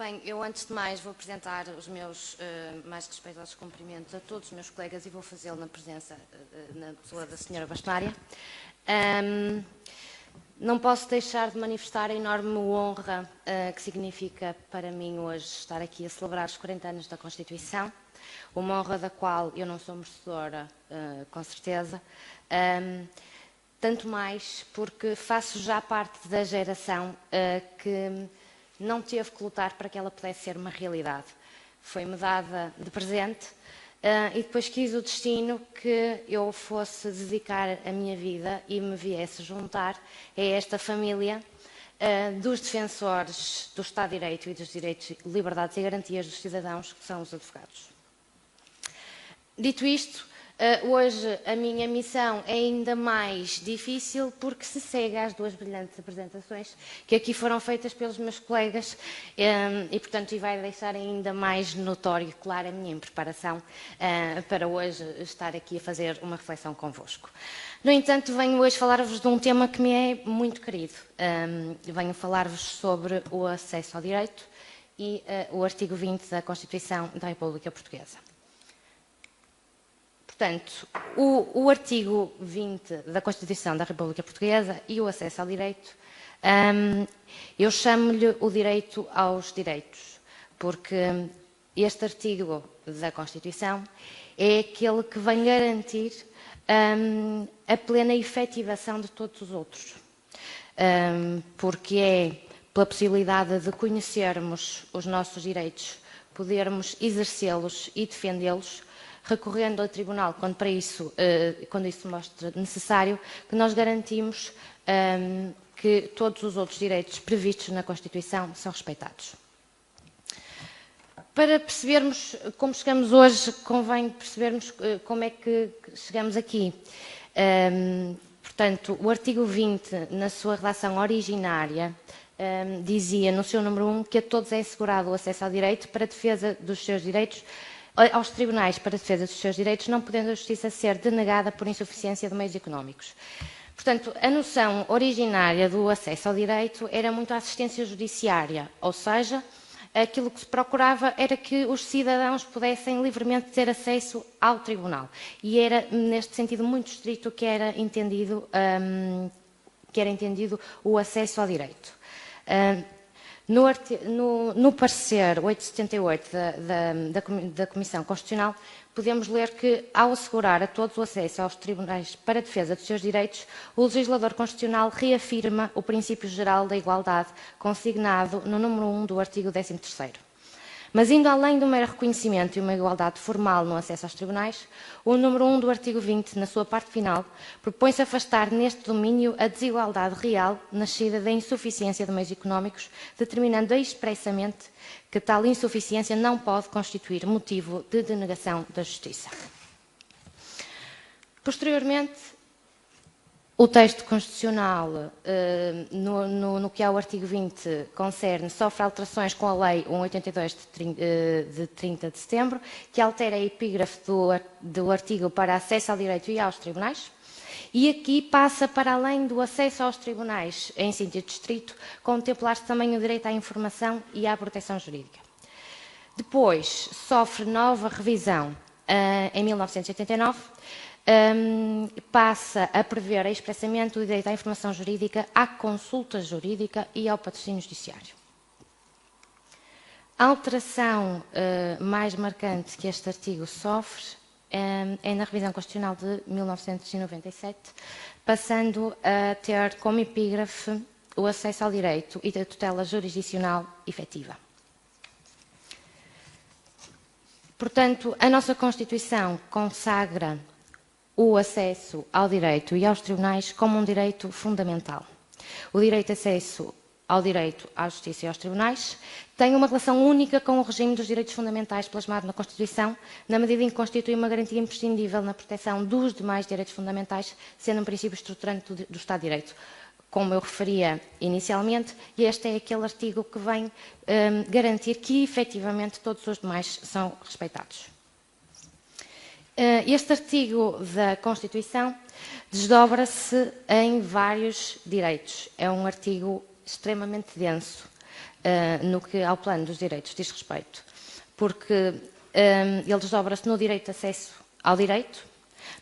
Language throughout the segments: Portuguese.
Bem, eu antes de mais vou apresentar os meus mais respeitosos cumprimentos a todos os meus colegas e vou fazê-lo na presença, na pessoa da Sra. Bastonária. Não posso deixar de manifestar a enorme honra que significa para mim hoje estar aqui a celebrar os 40 anos da Constituição, uma honra da qual eu não sou merecedora, com certeza, tanto mais porque faço já parte da geração que não teve que lutar para que ela pudesse ser uma realidade. Foi-me dada de presente e depois quis o destino que eu fosse dedicar a minha vida e me viesse juntar a esta família dos defensores do Estado de Direito e dos direitos, liberdades e garantias dos cidadãos, que são os advogados. Dito isto, hoje a minha missão é ainda mais difícil porque se segue às duas brilhantes apresentações que aqui foram feitas pelos meus colegas e, portanto, vai deixar ainda mais notório e claro a minha preparação para hoje estar aqui a fazer uma reflexão convosco. No entanto, venho hoje falar-vos de um tema que me é muito querido. Venho falar-vos sobre o acesso ao direito e o artigo 20 da Constituição da República Portuguesa. Portanto, o artigo 20 da Constituição da República Portuguesa e o acesso ao direito, eu chamo-lhe o direito aos direitos, porque este artigo da Constituição é aquele que vem garantir a plena efetivação de todos os outros, porque é pela possibilidade de conhecermos os nossos direitos, podermos exercê-los e defendê-los, recorrendo ao Tribunal, quando isso se mostra necessário, que nós garantimos que todos os outros direitos previstos na Constituição são respeitados. Para percebermos como chegamos hoje, convém percebermos como é que chegamos aqui. Portanto, o artigo 20, na sua redação originária, dizia no seu número 1 que a todos é assegurado o acesso ao direito para a defesa dos seus direitos, aos tribunais para a defesa dos seus direitos, não podendo a justiça ser denegada por insuficiência de meios económicos. Portanto, a noção originária do acesso ao direito era muito a assistência judiciária, ou seja, aquilo que se procurava era que os cidadãos pudessem livremente ter acesso ao tribunal. E era, neste sentido, muito estrito que era entendido o acesso ao direito. No parecer 878 da Comissão Constitucional, podemos ler que, ao assegurar a todos o acesso aos tribunais para a defesa dos seus direitos, o legislador constitucional reafirma o princípio geral da igualdade consignado no número 1 do artigo 13º. Mas, indo além do mero reconhecimento e uma igualdade formal no acesso aos tribunais, o número 1 do artigo 20, na sua parte final, propõe-se afastar neste domínio a desigualdade real nascida da insuficiência de meios económicos, determinando expressamente que tal insuficiência não pode constituir motivo de denegação da justiça. Posteriormente, o texto constitucional, no que ao artigo 20 concerne, sofre alterações com a Lei 182 de 30 de setembro, que altera a epígrafe do artigo para acesso ao direito e aos tribunais, e aqui passa para além do acesso aos tribunais em sentido estrito, contemplar-se também o direito à informação e à proteção jurídica. Depois, sofre nova revisão em 1989, passa a prever expressamente o direito à informação jurídica, à consulta jurídica e ao patrocínio judiciário. A alteração mais marcante que este artigo sofre é na revisão constitucional de 1997, passando a ter como epígrafe o acesso ao direito e a tutela jurisdicional efetiva. Portanto, a nossa Constituição consagra o acesso ao direito e aos tribunais como um direito fundamental. O direito de acesso ao direito, à justiça e aos tribunais tem uma relação única com o regime dos direitos fundamentais plasmado na Constituição, na medida em que constitui uma garantia imprescindível na proteção dos demais direitos fundamentais, sendo um princípio estruturante do Estado de Direito. Como eu referia inicialmente, e este é aquele artigo que vem garantir que, efetivamente, todos os demais são respeitados. Este artigo da Constituição desdobra-se em vários direitos. É um artigo extremamente denso, no que ao plano dos direitos diz respeito, porque ele desdobra-se no direito de acesso ao direito,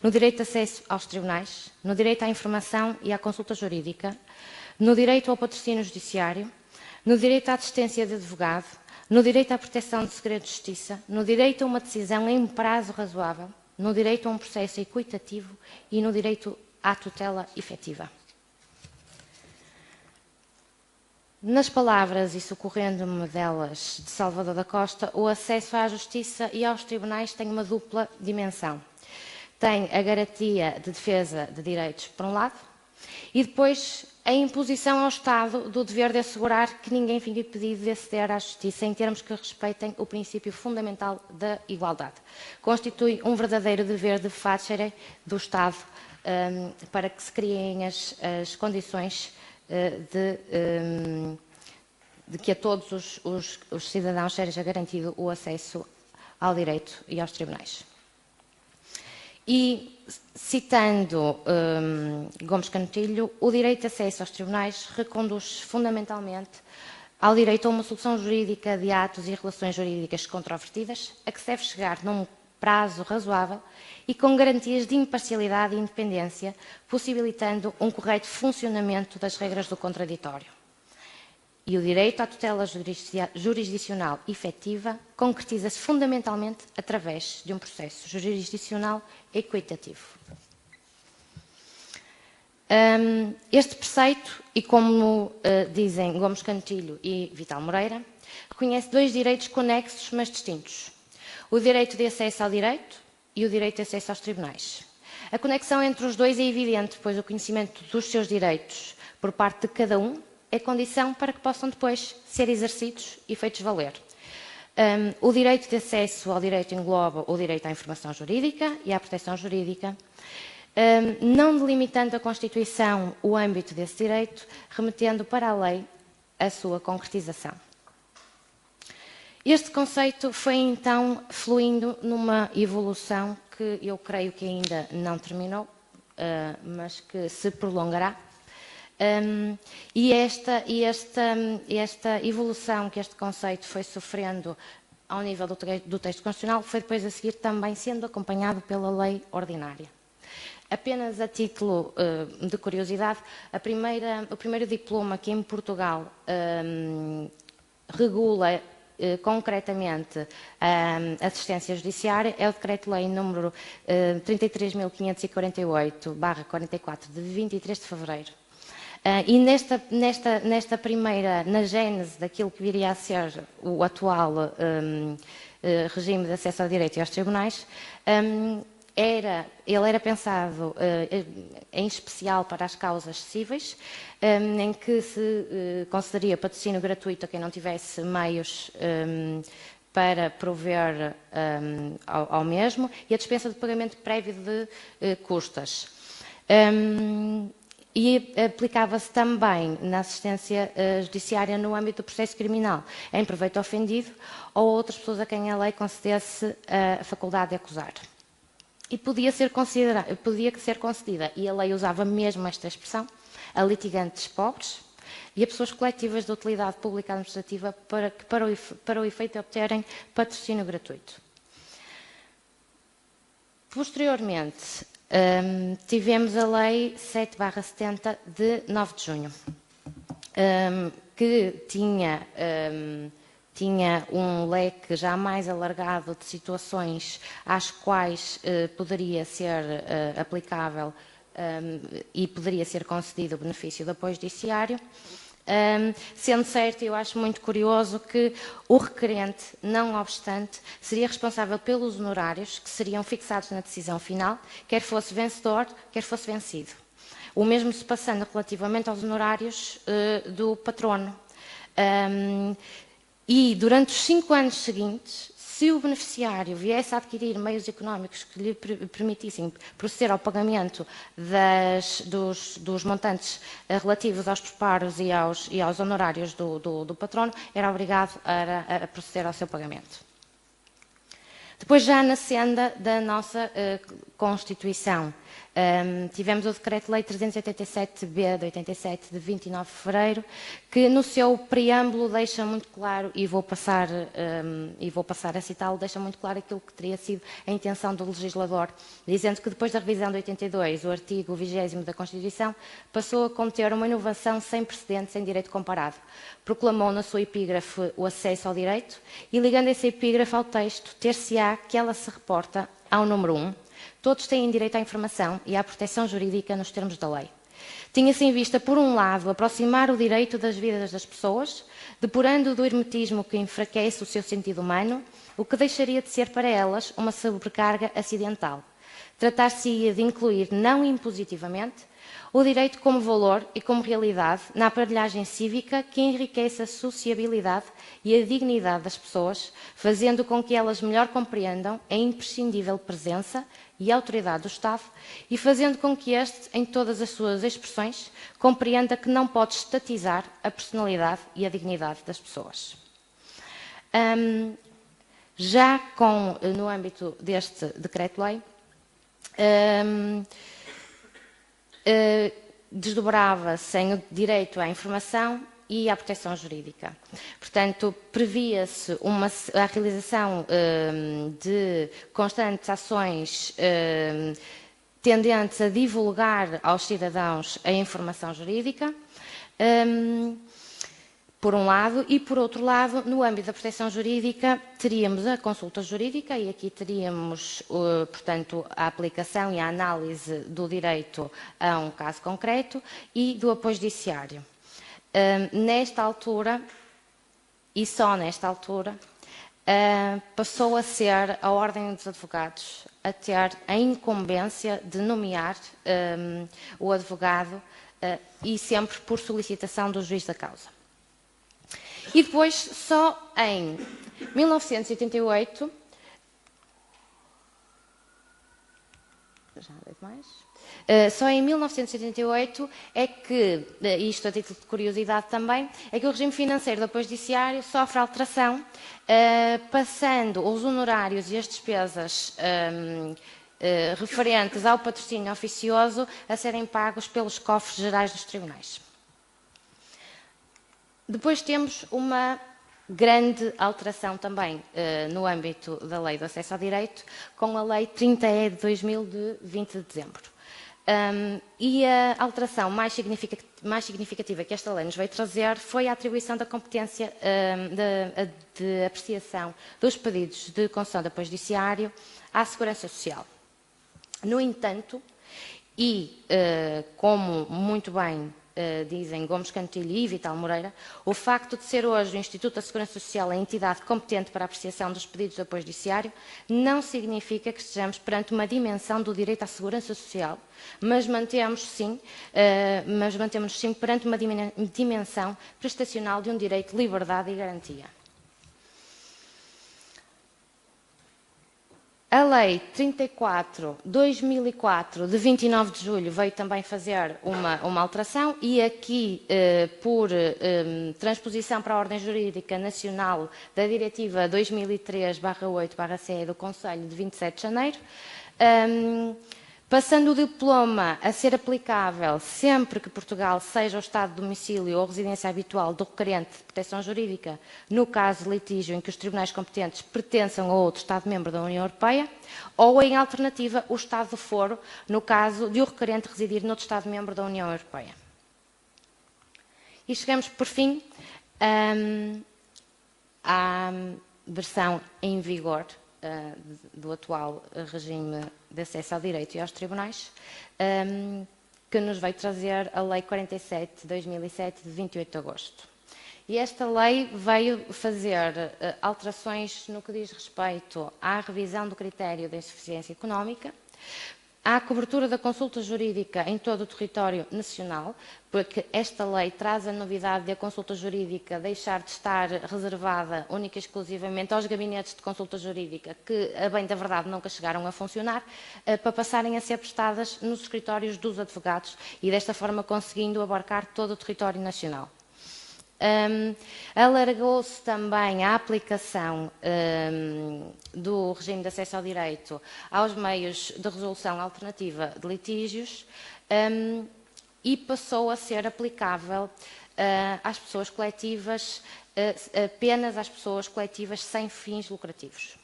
no direito de acesso aos tribunais, no direito à informação e à consulta jurídica, no direito ao patrocínio judiciário, no direito à assistência de advogado, no direito à proteção de segredo de justiça, no direito a uma decisão em prazo razoável, no direito a um processo equitativo e no direito à tutela efetiva. Nas palavras, e socorrendo-me delas, de Salvador da Costa, o acesso à justiça e aos tribunais tem uma dupla dimensão. Tem a garantia de defesa de direitos, por um lado, e depois a imposição ao Estado do dever de assegurar que ninguém fique impedido de aceder à justiça em termos que respeitem o princípio fundamental da igualdade. Constitui um verdadeiro dever de facere do Estado para que se criem as condições de que a todos os cidadãos seja garantido o acesso ao direito e aos tribunais. E, citando Gomes Cantilho, o direito de acesso aos tribunais reconduz fundamentalmente ao direito a uma solução jurídica de atos e relações jurídicas controvertidas, a que se deve chegar num prazo razoável e com garantias de imparcialidade e independência, possibilitando um correto funcionamento das regras do contraditório. E o direito à tutela jurisdicional efetiva concretiza-se fundamentalmente através de um processo jurisdicional equitativo. Este preceito, e como dizem Gomes Cantilho e Vital Moreira, reconhece dois direitos conexos, mas distintos. O direito de acesso ao direito e o direito de acesso aos tribunais. A conexão entre os dois é evidente, pois o conhecimento dos seus direitos por parte de cada um é condição para que possam depois ser exercidos e feitos valer. O direito de acesso ao direito engloba o direito à informação jurídica e à proteção jurídica, não delimitando a Constituição o âmbito desse direito, remetendo para a lei a sua concretização. Este conceito foi então fluindo numa evolução que eu creio que ainda não terminou, mas que se prolongará. E esta evolução que este conceito foi sofrendo ao nível do texto constitucional foi depois a seguir também sendo acompanhado pela lei ordinária. Apenas a título de curiosidade, o primeiro diploma que em Portugal regula concretamente a assistência judiciária é o Decreto-Lei número 33.548/44 de 23 de fevereiro. E nesta primeira, na gênese daquilo que viria a ser o atual regime de acesso ao direito e aos tribunais, ele era pensado em especial para as causas cíveis, em que se concederia patrocínio gratuito a quem não tivesse meios para prover ao mesmo e a dispensa de pagamento prévio de custas. E aplicava-se também na assistência judiciária no âmbito do processo criminal, em proveito ofendido ou outras pessoas a quem a lei concedesse a faculdade de acusar. E podia ser concedida, e a lei usava mesmo esta expressão, a litigantes pobres e a pessoas coletivas de utilidade pública administrativa para o efeito de obterem patrocínio gratuito. Posteriormente, tivemos a Lei 7/70 de 9 de junho, que tinha um leque já mais alargado de situações às quais poderia ser aplicável e poderia ser concedido o benefício do apoio judiciário. Sendo certo, eu acho muito curioso que o requerente, não obstante, seria responsável pelos honorários que seriam fixados na decisão final, quer fosse vencedor, quer fosse vencido. O mesmo se passando relativamente aos honorários do patrono. E durante os 5 anos seguintes, se o beneficiário viesse a adquirir meios económicos que lhe permitissem proceder ao pagamento dos montantes relativos aos preparos e aos honorários do patrono, era obrigado a proceder ao seu pagamento. Depois, já na senda da nossa Constituição, tivemos o Decreto-Lei 387-B de 87, de 29 de fevereiro, que no seu preâmbulo deixa muito claro, e vou passar a citá-lo, deixa muito claro aquilo que teria sido a intenção do legislador, dizendo que depois da revisão de 82, o artigo 20º da Constituição passou a conter uma inovação sem precedentes em direito comparado. Proclamou na sua epígrafe o acesso ao direito e, ligando essa epígrafe ao texto, ter-se-á que ela se reporta ao número 1. Todos têm direito à informação e à proteção jurídica nos termos da lei. Tinha-se em vista, por um lado, aproximar o direito das vidas das pessoas, depurando do hermetismo que enfraquece o seu sentido humano, o que deixaria de ser para elas uma sobrecarga acidental. Tratar-se-ia de incluir, não impositivamente, o direito como valor e como realidade na aparelhagem cívica que enriquece a sociabilidade e a dignidade das pessoas, fazendo com que elas melhor compreendam a imprescindível presença e autoridade do Estado e fazendo com que este, em todas as suas expressões, compreenda que não pode estatizar a personalidade e a dignidade das pessoas. Já no âmbito deste decreto-lei, desdobrava-se em o direito à informação e à proteção jurídica. Portanto, previa-se a realização de constantes ações tendentes a divulgar aos cidadãos a informação jurídica, por um lado, e por outro lado, no âmbito da proteção jurídica, teríamos a consulta jurídica e aqui teríamos, portanto, a aplicação e a análise do direito a um caso concreto e do apoio judiciário. Nesta altura, e só nesta altura, passou a ser a Ordem dos Advogados a ter a incumbência de nomear o advogado e sempre por solicitação do juiz da causa. E depois, só em 1988, só em 1988 é que, isto a título de curiosidade também, é que o regime financeiro do apoio judiciário sofre alteração, passando os honorários e as despesas referentes ao patrocínio oficioso a serem pagos pelos cofres gerais dos tribunais. Depois temos uma grande alteração também no âmbito da Lei do Acesso ao Direito, com a Lei 30E de 2000, de 20 de dezembro. E a alteração mais significativa que esta lei nos veio trazer foi a atribuição da competência de apreciação dos pedidos de concessão de apoio judiciário à Segurança Social. No entanto, e como muito bem dizem Gomes Cantilho e Vital Moreira, o facto de ser hoje o Instituto da Segurança Social a entidade competente para a apreciação dos pedidos de apoio judiciário não significa que estejamos perante uma dimensão do direito à segurança social, mas mantemos-nos sim perante uma dimensão prestacional de um direito de liberdade e garantia. A Lei 34/2004, de 29 de julho, veio também fazer uma alteração e aqui, por transposição para a ordem jurídica nacional da Diretiva 2003/8/CE do Conselho de 27 de janeiro, passando o diploma a ser aplicável sempre que Portugal seja o estado de domicílio ou residência habitual do requerente de proteção jurídica, no caso de litígio em que os tribunais competentes pertençam a outro Estado-membro da União Europeia, ou, em alternativa, o estado de foro, no caso de o requerente residir noutro Estado-membro da União Europeia. E chegamos, por fim, à versão em vigor do atual regime de acesso ao direito e aos tribunais, que nos veio trazer a Lei 47/2007, de 28 de agosto. E esta lei veio fazer alterações no que diz respeito à revisão do critério da insuficiência económica, à cobertura da consulta jurídica em todo o território nacional, porque esta lei traz a novidade de a consulta jurídica deixar de estar reservada única e exclusivamente aos gabinetes de consulta jurídica, que, a bem da verdade, nunca chegaram a funcionar, para passarem a ser prestadas nos escritórios dos advogados e, desta forma, conseguindo abarcar todo o território nacional. Alargou-se também a aplicação do regime de acesso ao direito aos meios de resolução alternativa de litígios e passou a ser aplicável às pessoas coletivas, apenas às pessoas coletivas sem fins lucrativos.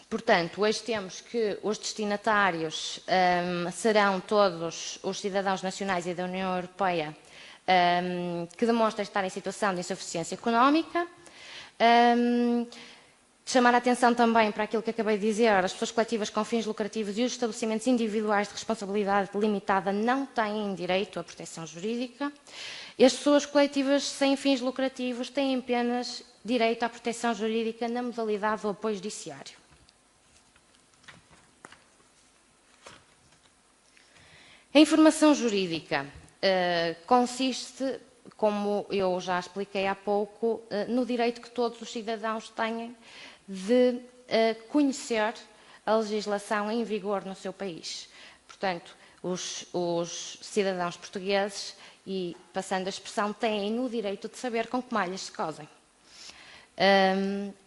Portanto, hoje temos que os destinatários serão todos os cidadãos nacionais e da União Europeia que demonstrem estar em situação de insuficiência económica. Chamar a atenção também para aquilo que acabei de dizer, as pessoas coletivas com fins lucrativos e os estabelecimentos individuais de responsabilidade limitada não têm direito à proteção jurídica. E as pessoas coletivas sem fins lucrativos têm apenas direito à proteção jurídica na modalidade do apoio judiciário. A informação jurídica consiste, como eu já expliquei há pouco, no direito que todos os cidadãos têm de conhecer a legislação em vigor no seu país. Portanto, os cidadãos portugueses, e passando a expressão, têm o direito de saber com que malhas se cosem.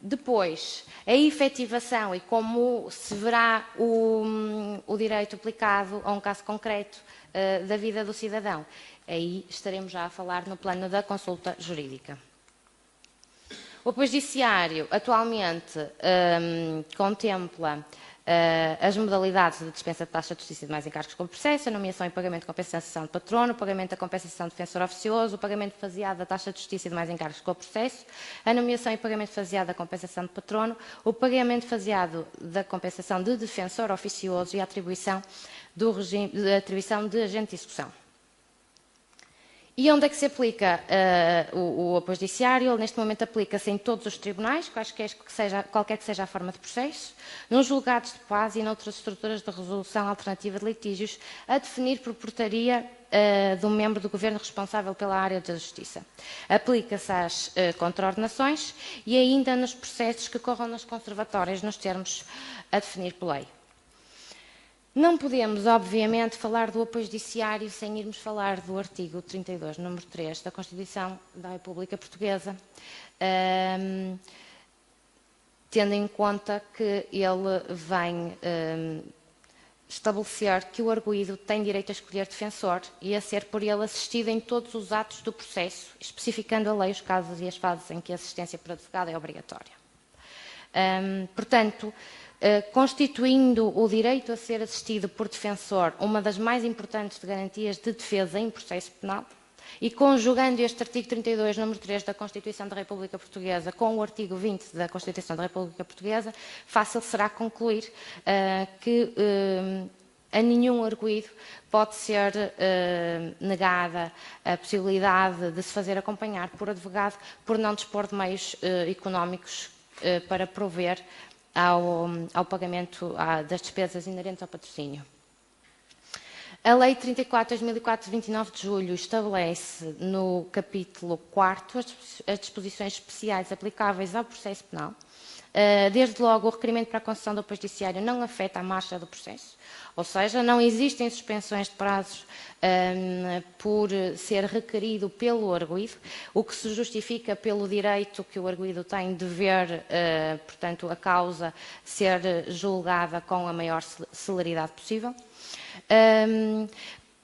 Depois, a efetivação e como se verá o direito aplicado a um caso concreto da vida do cidadão. Aí estaremos já a falar no plano da consulta jurídica. O apoio judiciário atualmente contempla as modalidades de dispensa de taxa de justiça e demais encargos com o processo, a nomeação e pagamento de compensação de patrono, o pagamento da compensação de defensor oficioso, o pagamento faseado da taxa de justiça e demais encargos com o processo, a nomeação e pagamento faseado da compensação de patrono, o pagamento faseado da compensação de defensor oficioso e a atribuição do regime de atribuição de agente de execução. E onde é que se aplica o apoio judiciário? Ele, neste momento, aplica-se em todos os tribunais, qualquer que seja a forma de processo, nos julgados de paz e noutras estruturas de resolução alternativa de litígios, a definir por portaria do membro do Governo responsável pela área da Justiça. Aplica-se às contraordenações e ainda nos processos que corram nas conservatórias, nos termos a definir por lei. Não podemos, obviamente, falar do apoio judiciário sem irmos falar do artigo 32, número 3, da Constituição da República Portuguesa, tendo em conta que ele vem estabelecer que o arguido tem direito a escolher defensor e a ser por ele assistido em todos os atos do processo, especificando a lei os casos e as fases em que a assistência por advogado é obrigatória. Portanto, constituindo o direito a ser assistido por defensor uma das mais importantes garantias de defesa em processo penal e conjugando este artigo 32, número 3 da Constituição da República Portuguesa com o artigo 20 da Constituição da República Portuguesa, fácil será concluir que a nenhum arguido pode ser negada a possibilidade de se fazer acompanhar por advogado por não dispor de meios económicos para prover ao pagamento das despesas inerentes ao patrocínio. A Lei 34 de 2004, de 29 de julho, estabelece no capítulo 4º as disposições especiais aplicáveis ao processo penal. Desde logo, o requerimento para a concessão do apoio judiciário não afeta a marcha do processo, ou seja, não existem suspensões de prazos por ser requerido pelo arguido, o que se justifica pelo direito que o arguido tem de ver, portanto, a causa ser julgada com a maior celeridade possível.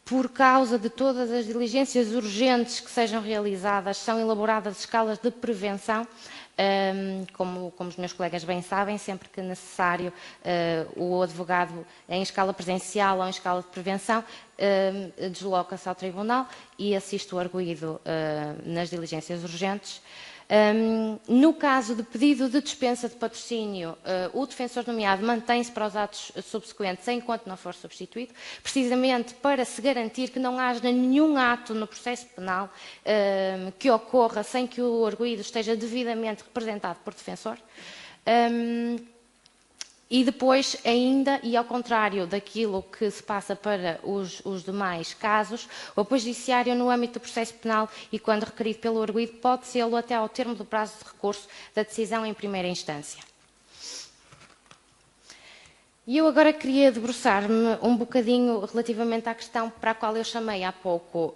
Por causa de todas as diligências urgentes que sejam realizadas, são elaboradas escalas de prevenção, como os meus colegas bem sabem, sempre que necessário o advogado em escala presencial ou em escala de prevenção desloca-se ao tribunal e assiste o arguido nas diligências urgentes. No caso de pedido de dispensa de patrocínio, o defensor nomeado mantém-se para os atos subsequentes enquanto não for substituído, precisamente para se garantir que não haja nenhum ato no processo penal que ocorra sem que o arguido esteja devidamente representado por defensor. E depois, ainda, e ao contrário daquilo que se passa para os demais casos, o apoio judiciário no âmbito do processo penal e quando requerido pelo arguido pode ser-lo até ao termo do prazo de recurso da decisão em primeira instância. E eu agora queria debruçar-me um bocadinho relativamente à questão para a qual eu chamei há pouco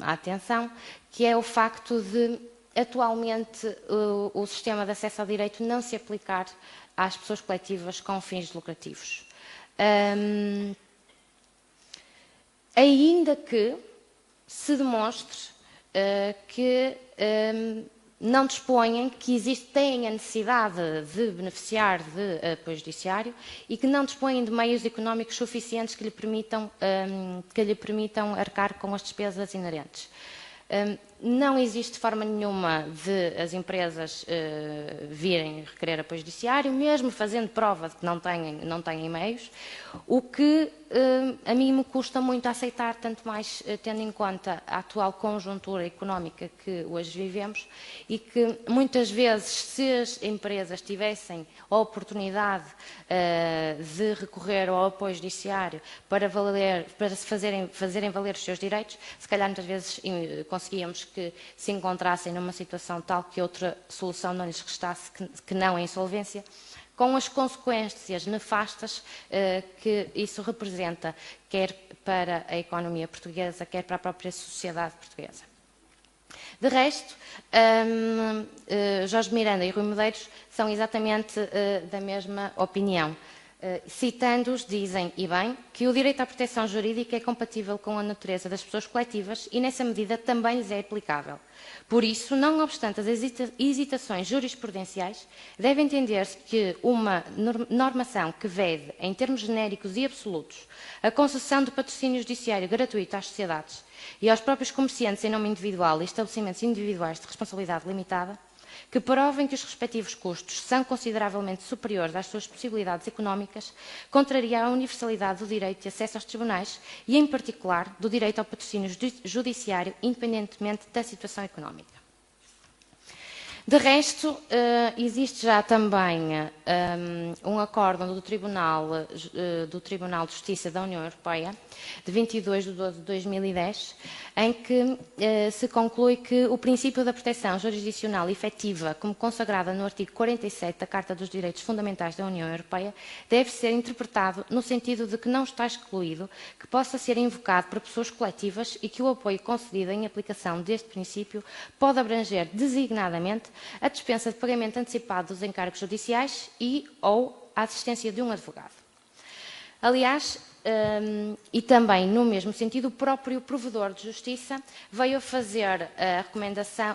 a atenção, que é o facto de, atualmente, o sistema de acesso ao direito não se aplicar às pessoas coletivas com fins lucrativos. Ainda que se demonstre que não dispõem, que têm a necessidade de beneficiar de apoio judiciário e que não dispõem de meios económicos suficientes que lhe permitam arcar com as despesas inerentes. Não existe forma nenhuma de as empresas virem requerer apoio judiciário, mesmo fazendo prova de que não têm meios, o que a mim me custa muito a aceitar, tanto mais tendo em conta a atual conjuntura económica que hoje vivemos e que muitas vezes, se as empresas tivessem a oportunidade de recorrer ao apoio judiciário para fazerem valer os seus direitos, se calhar muitas vezes conseguíamos que se encontrassem numa situação tal que outra solução não lhes restasse que não a insolvência, com as consequências nefastas que isso representa, quer para a economia portuguesa, quer para a própria sociedade portuguesa. De resto, Jorge Miranda e Rui Medeiros são exatamente da mesma opinião. Citando-os, dizem, e bem, que o direito à proteção jurídica é compatível com a natureza das pessoas coletivas e, nessa medida, também lhes é aplicável. Por isso, não obstante as hesitações jurisprudenciais, deve entender-se que uma normação que vede, em termos genéricos e absolutos, a concessão do patrocínio judiciário gratuito às sociedades e aos próprios comerciantes em nome individual e estabelecimentos individuais de responsabilidade limitada, que provem que os respectivos custos são consideravelmente superiores às suas possibilidades económicas, contraria a universalidade do direito de acesso aos tribunais e, em particular, do direito ao patrocínio judiciário, independentemente da situação económica. De resto, existe já também um acórdão do Tribunal de Justiça da União Europeia, de 22 de 12 de 2010, em que se conclui que o princípio da proteção jurisdicional efetiva, como consagrada no artigo 47 da Carta dos Direitos Fundamentais da União Europeia, deve ser interpretado no sentido de que não está excluído que possa ser invocado por pessoas coletivas e que o apoio concedido em aplicação deste princípio pode abranger designadamente a dispensa de pagamento antecipado dos encargos judiciais ou a assistência de um advogado. Aliás, e também no mesmo sentido, o próprio provedor de justiça veio a fazer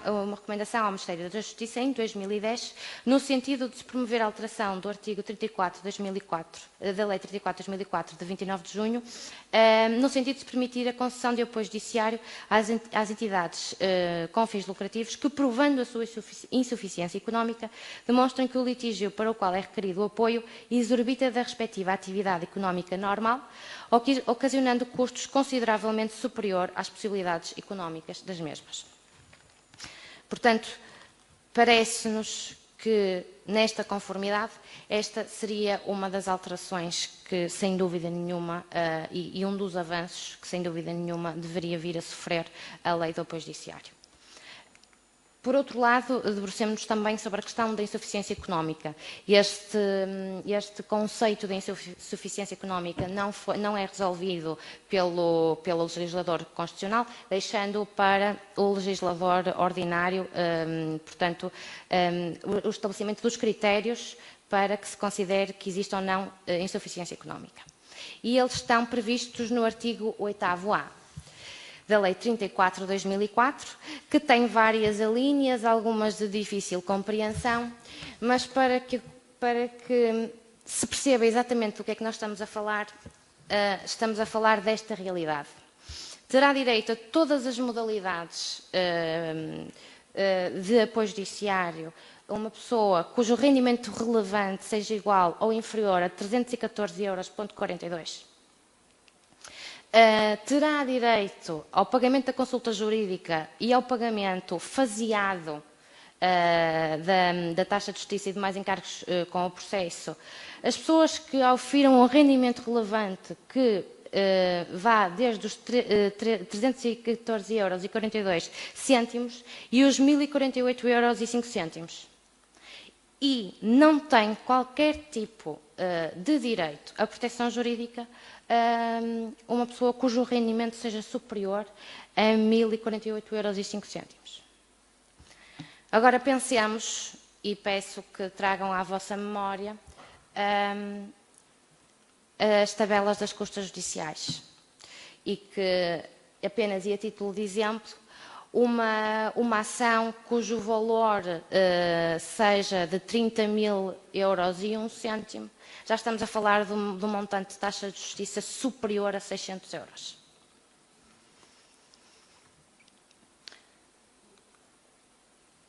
uma recomendação ao Ministério da Justiça em 2010, no sentido de se promover a alteração do artigo 34 de 2004, da Lei 34 de 2004, de 29 de junho, no sentido de se permitir a concessão de apoio judiciário às entidades com fins lucrativos que, provando a sua insuficiência económica, demonstram que o litígio para o qual é requerido o apoio exorbita da respectiva atividade económica normal, ocasionando custos consideravelmente superior às possibilidades económicas das mesmas. Portanto, parece-nos que, nesta conformidade, esta seria uma das alterações que, sem dúvida nenhuma, e um dos avanços que, sem dúvida nenhuma, deveria vir a sofrer a lei do apoio judiciário. Por outro lado, debrucemos-nos também sobre a questão da insuficiência económica. Este conceito de insuficiência económica não é resolvido pelo legislador constitucional, deixando para o legislador ordinário, portanto, o estabelecimento dos critérios para que se considere que existe ou não insuficiência económica. E eles estão previstos no artigo 8º-A da Lei 34 de 2004, que tem várias alíneas, algumas de difícil compreensão, mas para que se perceba exatamente do que é que nós estamos a falar desta realidade. Terá direito a todas as modalidades de apoio judiciário uma pessoa cujo rendimento relevante seja igual ou inferior a 314,42 €. Terá direito ao pagamento da consulta jurídica e ao pagamento faseado da taxa de justiça e demais encargos com o processo. As pessoas que ofiram um rendimento relevante que vá desde os 314,42 € e os 1.048,05 €. e não tem qualquer tipo de direito à proteção jurídica uma pessoa cujo rendimento seja superior a 1.048,05 €. Agora pensemos, e peço que tragam à vossa memória, as tabelas das custas judiciais e que, apenas e a título de exemplo, uma ação cujo valor seja de 30.000 € e 1 cêntimo, já estamos a falar de um montante de taxa de justiça superior a 600 €.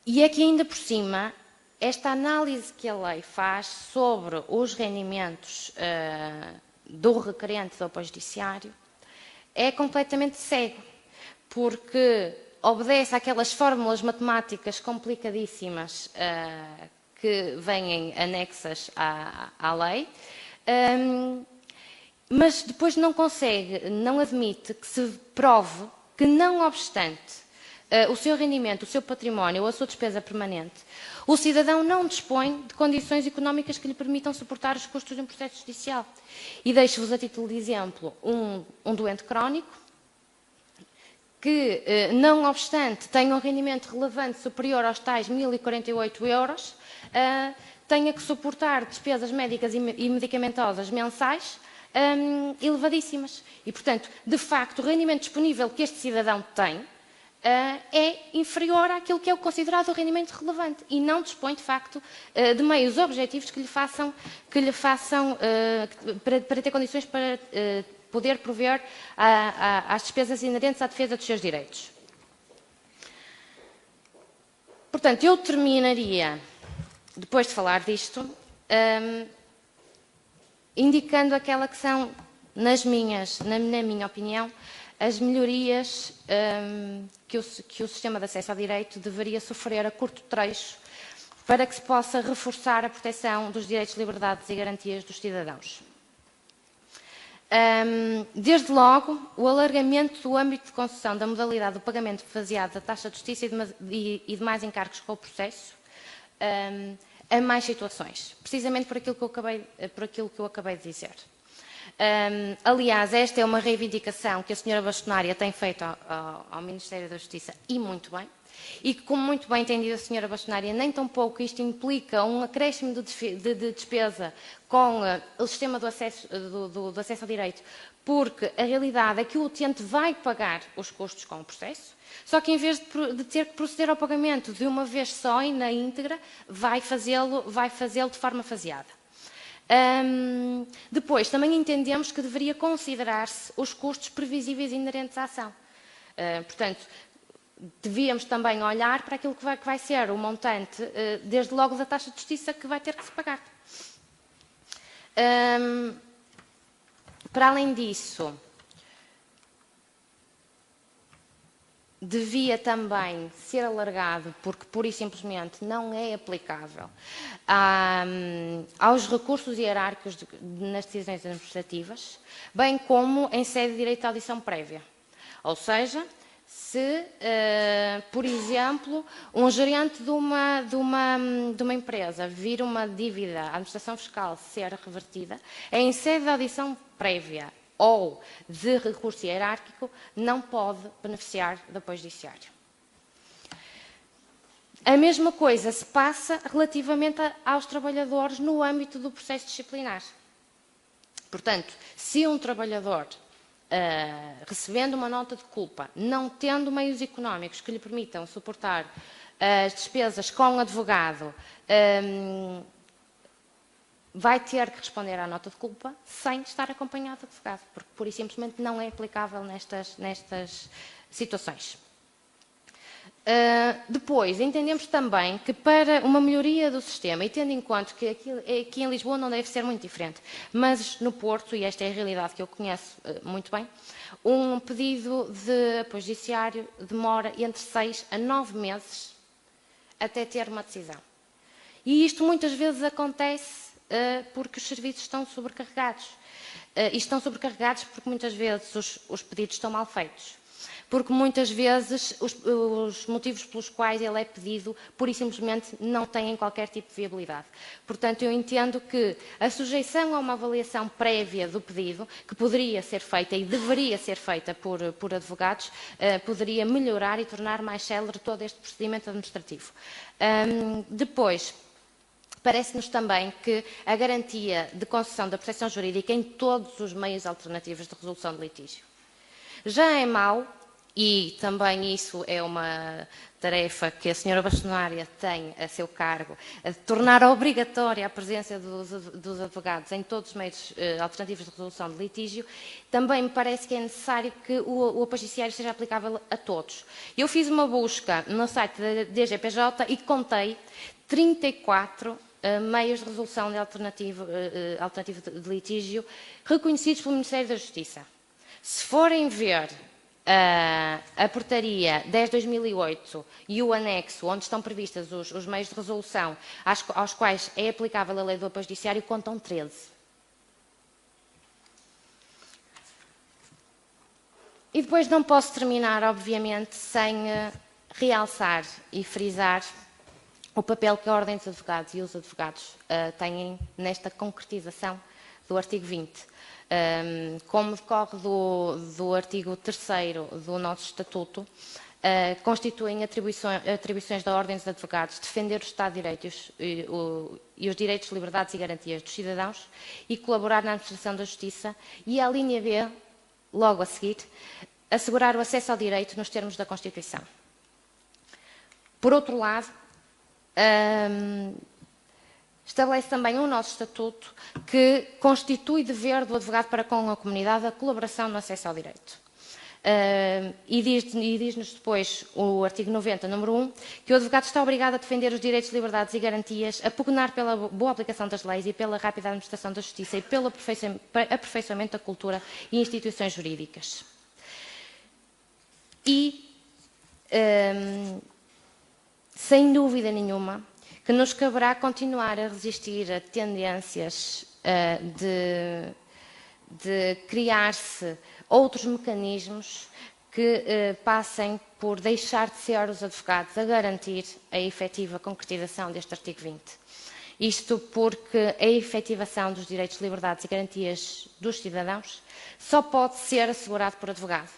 E é que ainda por cima, esta análise que a lei faz sobre os rendimentos do requerente do apoio judiciário é completamente cego, porque obedece àquelas fórmulas matemáticas complicadíssimas que vêm anexas à lei, mas depois não consegue, não admite que se prove que, não obstante o seu rendimento, o seu património ou a sua despesa permanente, o cidadão não dispõe de condições económicas que lhe permitam suportar os custos de um processo judicial. E deixo-vos a título de exemplo um doente crónico que, não obstante, tenha um rendimento relevante superior aos tais 1.048 €, tenha que suportar despesas médicas e medicamentosas mensais elevadíssimas. E, portanto, de facto, o rendimento disponível que este cidadão tem é inferior àquilo que é o considerado o rendimento relevante e não dispõe, de facto, de meios objetivos que lhe façam para ter condições para poder prover às despesas inerentes à defesa dos seus direitos. Portanto, eu terminaria, depois de falar disto, indicando aquela que são, na minha opinião, as melhorias que o sistema de acesso ao direito deveria sofrer a curto trecho para que se possa reforçar a proteção dos direitos, liberdades e garantias dos cidadãos. Desde logo, o alargamento do âmbito de concessão da modalidade do pagamento faseado da taxa de justiça e demais encargos com o processo a mais situações, precisamente por aquilo que eu acabei de dizer. Aliás, esta é uma reivindicação que a Sra. Bastonária tem feito ao Ministério da Justiça, e muito bem, e que, como muito bem tem dito a Sra. Bastonária, nem tão pouco isto implica um acréscimo de despesa com o sistema do acesso ao direito, porque a realidade é que o utente vai pagar os custos com o processo, só que em vez de ter que proceder ao pagamento de uma vez só e na íntegra, vai fazê-lo de forma faseada. Depois, também entendemos que deveria considerar-se os custos previsíveis inerentes à ação. Portanto, devíamos também olhar para aquilo que vai ser o montante, desde logo da taxa de justiça que vai ter que se pagar. Para além disso, devia também ser alargado, porque pura e simplesmente não é aplicável aos recursos hierárquicos nas decisões administrativas, bem como em sede de direito à audição prévia. Ou seja, se, por exemplo, um gerente de uma empresa vir uma dívida à administração fiscal ser revertida, em sede de audição prévia ou de recurso hierárquico, não pode beneficiar do apoio judiciário. A mesma coisa se passa relativamente aos trabalhadores no âmbito do processo disciplinar. Portanto, se um trabalhador, recebendo uma nota de culpa, não tendo meios económicos que lhe permitam suportar as despesas com advogado, vai ter que responder à nota de culpa sem estar acompanhado de advogado, porque pura e simplesmente não é aplicável nestas situações. Depois, entendemos também que para uma melhoria do sistema, e tendo em conta que aqui em Lisboa não deve ser muito diferente, mas no Porto, e esta é a realidade que eu conheço muito bem, um pedido de apoio judiciário demora entre 6 a 9 meses até ter uma decisão. E isto muitas vezes acontece porque os serviços estão sobrecarregados. E estão sobrecarregados porque muitas vezes os pedidos estão mal feitos. porque muitas vezes os motivos pelos quais ele é pedido, pura e simplesmente, não têm qualquer tipo de viabilidade. Portanto, eu entendo que a sujeição a uma avaliação prévia do pedido, que poderia ser feita e deveria ser feita por advogados, poderia melhorar e tornar mais célere todo este procedimento administrativo. Depois, parece-nos também que a garantia de concessão da proteção jurídica em todos os meios alternativos de resolução de litígio já é mau, e também isso é uma tarefa que a senhora bastonária tem a seu cargo, de tornar obrigatória a presença dos advogados em todos os meios alternativos de resolução de litígio. Também me parece que é necessário que o apoio judiciário seja aplicável a todos. Eu fiz uma busca no site da DGPJ e contei 34 meios de resolução de alternativo de litígio reconhecidos pelo Ministério da Justiça. Se forem ver a portaria 10/2008 e o anexo, onde estão previstas os meios de resolução aos quais é aplicável a lei do apoio judiciário, contam 13. E depois não posso terminar, obviamente, sem realçar e frisar o papel que a Ordem dos Advogados e os advogados têm nesta concretização do artigo 20. Como decorre do artigo 3º do nosso Estatuto, constituem atribuições da Ordem dos Advogados defender o Estado de Direito e os direitos, liberdades e garantias dos cidadãos e colaborar na administração da Justiça, e a linha B, logo a seguir, assegurar o acesso ao direito nos termos da Constituição. Por outro lado, estabelece também o nosso Estatuto que constitui dever do advogado para com a comunidade a colaboração no acesso ao direito. E diz-nos depois o artigo 90, número 1, que o advogado está obrigado a defender os direitos, liberdades e garantias, a pugnar pela boa aplicação das leis e pela rápida administração da justiça e pelo aperfeiçoamento da cultura e instituições jurídicas. E, sem dúvida nenhuma, que nos caberá continuar a resistir a tendências de criar-se outros mecanismos que passem por deixar de ser os advogados a garantir a efetiva concretização deste artigo 20. Isto porque a efetivação dos direitos, liberdades e garantias dos cidadãos só pode ser assegurado por advogado,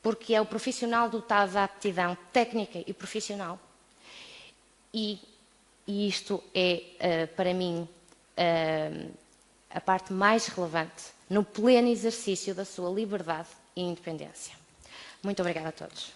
porque é o profissional dotado da aptidão técnica e profissional. E isto é, para mim, a parte mais relevante no pleno exercício da sua liberdade e independência. Muito obrigada a todos.